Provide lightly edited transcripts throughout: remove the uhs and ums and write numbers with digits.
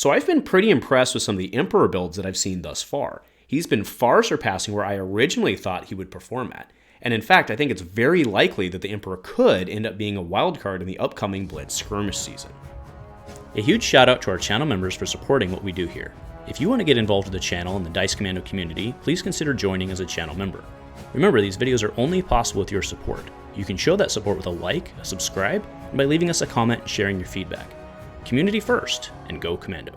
So I've been pretty impressed with some of the Emperor builds that I've seen thus far. He's been far surpassing where I originally thought he would perform at. And in fact, I think it's very likely that the Emperor could end up being a wildcard in the upcoming Blitz Skirmish season. A huge shout out to our channel members for supporting what we do here. If you want to get involved with the channel and the Dice Commando community, please consider joining as a channel member. Remember, these videos are only possible with your support. You can show that support with a like, a subscribe, and by leaving us a comment and sharing your feedback. Community first, and go Commando.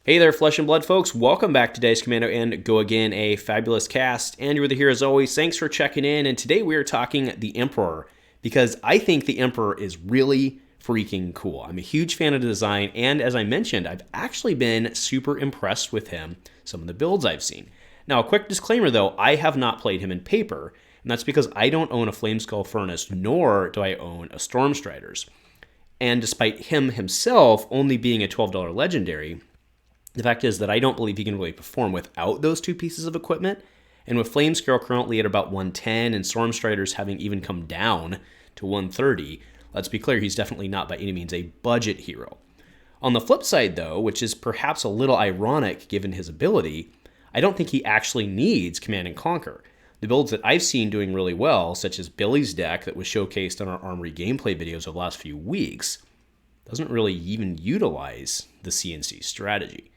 Hey there, Flesh and Blood folks. Welcome back to Dice Commando and Go Again, a fabulous cast. Andrew here as always. Thanks for checking in, and today we are talking the Emperor, because I think the Emperor is really freaking cool. I'm a huge fan of the design, and as I mentioned, I've actually been super impressed with him, some of the builds I've seen. Now, a quick disclaimer though, I have not played him in paper, and that's because I don't own a Flameskull Furnace, nor do I own a Stormstriders. And despite him himself only being a $12 legendary, the fact is that I don't believe he can really perform without those two pieces of equipment. And with Flameskull currently at about 110 and Stormstriders having even come down to 130, let's be clear, he's definitely not by any means a budget hero. On the flip side though, which is perhaps a little ironic given his ability, I don't think he actually needs Command and Conquer. The builds that I've seen doing really well, such as Billy's deck that was showcased on our Armory gameplay videos of the last few weeks, doesn't really even utilize the CNC strategy.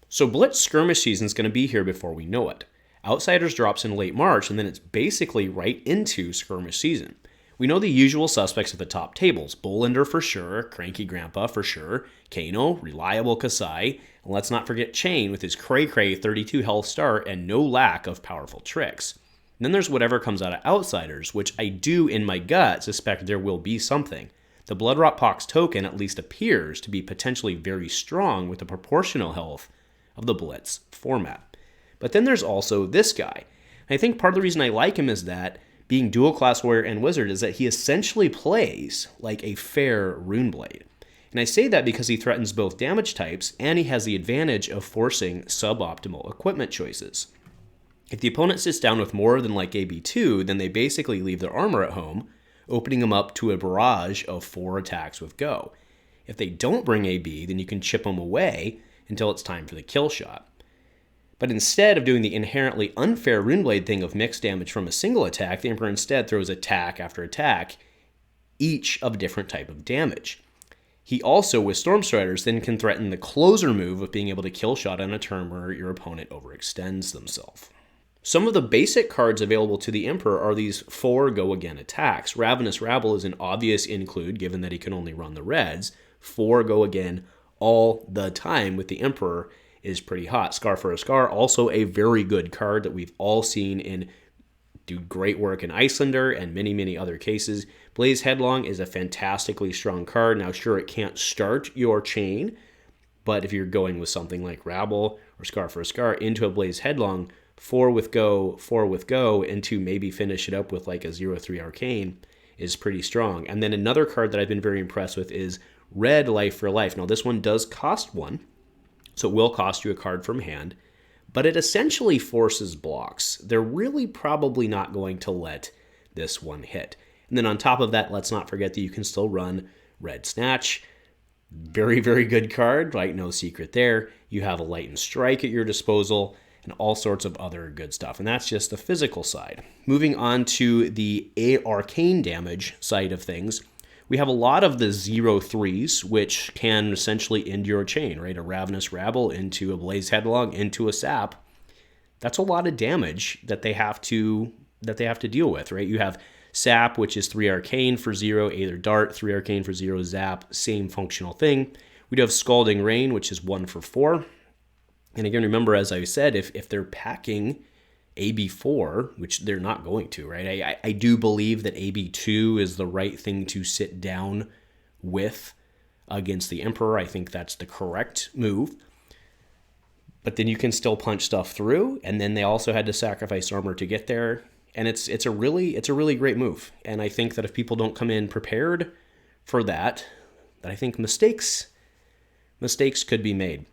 So Blitz Skirmish season is going to be here before we know it. Outsiders drops in late March, and then it's basically right into Skirmish season. We know the usual suspects at the top tables. Boltyn for sure, Cranky Grandpa for sure, Kano, Reliable Kassai, and let's not forget Chane with his cray-cray 32 health start and no lack of powerful tricks. And then there's whatever comes out of Outsiders, which I do in my gut suspect there will be something. The Bloodrot Pox token at least appears to be potentially very strong with the proportional health of the Blitz format. But then there's also this guy. And I think part of the reason I like him is that, being dual class warrior and wizard, is that he essentially plays like a fair Runeblade. And I say that because he threatens both damage types, and he has the advantage of forcing suboptimal equipment choices. If the opponent sits down with more than like AB2, then they basically leave their armor at home, opening them up to a barrage of 4 attacks with go. If they don't bring AB, then you can chip them away until it's time for the kill shot. But instead of doing the inherently unfair Runeblade thing of mixed damage from a single attack, the Emperor instead throws attack after attack, each of a different type of damage. He also, with Stormstriders, then can threaten the closer move of being able to kill shot on a turn where your opponent overextends themselves. Some of the basic cards available to the Emperor are these 4 go-again attacks. Ravenous Rabble is an obvious include, given that he can only run the reds. 4 go-again all the time with the Emperor is pretty hot. Scar for a Scar, also a very good card that we've all seen do great work in Icelander and many, many other cases. Blaze Headlong is a fantastically strong card. Now, sure, it can't start your chain, but if you're going with something like Rabble or Scar for a Scar into a Blaze Headlong, 4 with go, and to maybe finish it up with like a 0/3 Arcane is pretty strong. And then another card that I've been very impressed with is Red Life for Life. Now, this one does cost 1, so it will cost you a card from hand, but it essentially forces blocks. They're really probably not going to let this one hit. And then on top of that, let's not forget that you can still run Red Snatch. Very, very good card, right? No secret there. You have a Light and Strike at your disposal and all sorts of other good stuff. And that's just the physical side. Moving on to the arcane damage side of things, we have a lot of the 0/3s, which can essentially end your chain, right? A Ravenous Rabble into a Blaze Headlong into a Sap. That's a lot of damage that they have to deal with, right? You have Sap, which is 3 Arcane for 0, Aether Dart, 3 Arcane for 0, Zap, same functional thing. We do have Scalding Rain, which is 1 for 4. And again, remember, as I said, if they're packing AB4, which they're not going to, right? I do believe that AB2 is the right thing to sit down with against the Emperor. I think that's the correct move. But then you can still punch stuff through, and then they also had to sacrifice armor to get there. And it's a really great move. And I think that if people don't come in prepared for that I think mistakes could be made.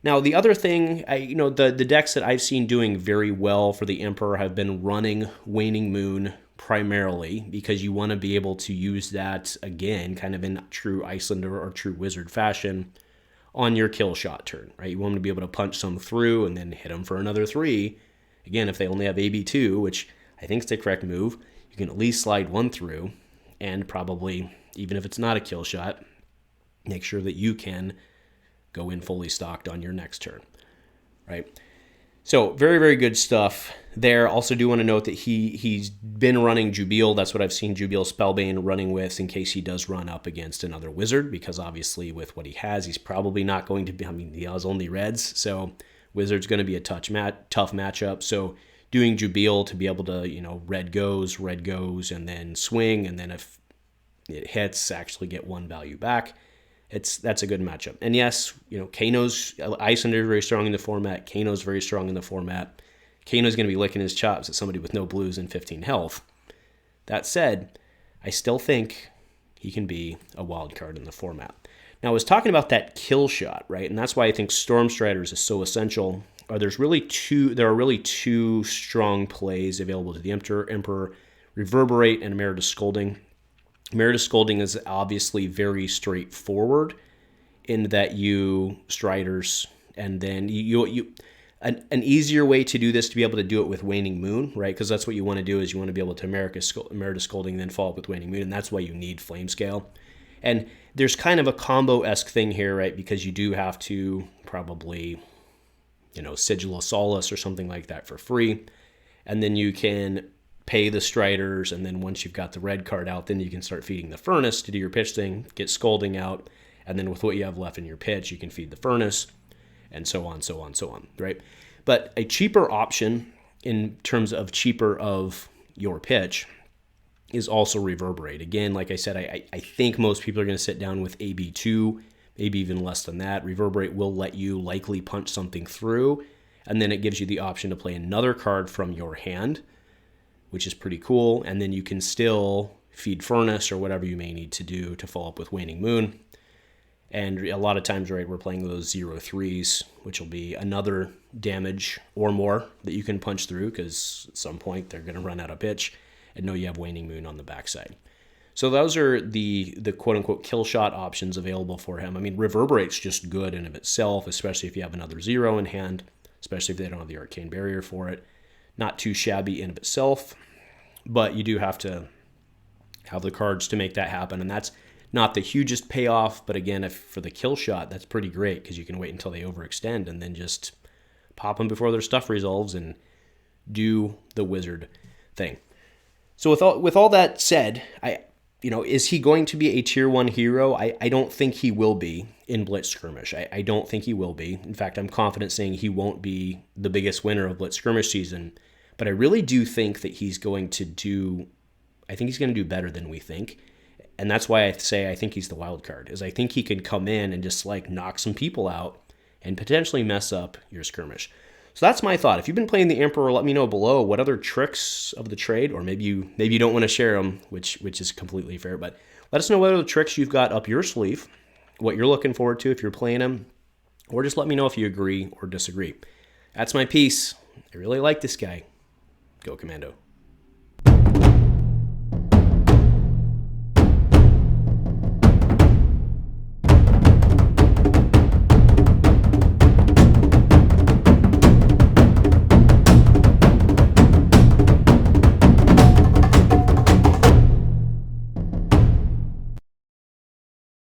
Now, the other thing, the decks that I've seen doing very well for the Emperor have been running Waning Moon primarily, because you want to be able to use that, again, kind of in true Icelander or true Wizard fashion, on your kill shot turn, right? You want them to be able to punch some through and then hit them for another 3. Again, if they only have AB2, which I think is the correct move, you can at least slide 1 through, and probably, even if it's not a kill shot, make sure that you can go in fully stocked on your next turn, right? So very, very good stuff there. Also do want to note that he's been running Jubil. That's what I've seen Jubil Spellbane running with in case he does run up against another wizard, because obviously with what he has, he's probably not going to be, I mean, he has only reds, so wizard's going to be a tough matchup. So doing Jubil to be able to, you know, red goes, and then swing, and then if it hits, actually get 1 value back. That's a good matchup. And yes, you know, Kano's Iyslander very strong in the format. Kano's very strong in the format. Kano's going to be licking his chops at somebody with no blues and 15 health. That said, I still think he can be a wild card in the format. Now, I was talking about that kill shot, right? And that's why I think Stormstriders is so essential. There are really two strong plays available to the Emperor: Reverberate and Emeritus Scolding. Emeritus Scolding is obviously very straightforward in that you Striders, and then an easier way to do this, to be able to do it with Waning Moon, right? Because that's what you want to do, is you want to be able to Emeritus Scolding, then follow up with Waning Moon, and that's why you need Flame Scale. And there's kind of a combo-esque thing here, right? Because you do have to probably, you know, Sigil of Solace or something like that for free, and then you can pay the Striders, and then once you've got the red card out, then you can start feeding the Furnace to do your pitch thing, get Scolding out, and then with what you have left in your pitch, you can feed the Furnace, and so on, right? But a cheaper option in terms of cheaper of your pitch is also Reverberate. Again, like I said, I think most people are going to sit down with AB2, maybe even less than that. Reverberate will let you likely punch something through, and then it gives you the option to play another card from your hand, which is pretty cool, and then you can still feed Furnace or whatever you may need to do to follow up with Waning Moon. And a lot of times, right, we're playing those 0-3s, which will be another damage or more that you can punch through, because at some point they're going to run out of pitch, and know you have Waning Moon on the backside. So those are the quote-unquote kill shot options available for him. I mean, Reverberate's just good in of itself, especially if you have another 0 in hand, especially if they don't have the Arcane Barrier for it. Not too shabby in of itself, but you do have to have the cards to make that happen, and that's not the hugest payoff, but again, if for the kill shot, that's pretty great, because you can wait until they overextend and then just pop them before their stuff resolves and do the wizard thing. So with all that said, is he going to be a tier 1 hero? I don't think he will be in Blitz Skirmish. I don't think he will be. In fact, I'm confident saying he won't be the biggest winner of Blitz Skirmish season, but I really do think that he's going to do better than we think. And that's why I say I think he's the wild card, is I think he can come in and just like knock some people out and potentially mess up your skirmish. So that's my thought. If you've been playing the Emperor, let me know below what other tricks of the trade, or maybe you don't want to share them, which is completely fair, but let us know what other tricks you've got up your sleeve, what you're looking forward to if you're playing them, or just let me know if you agree or disagree. That's my piece. I really like this guy. Go Commando.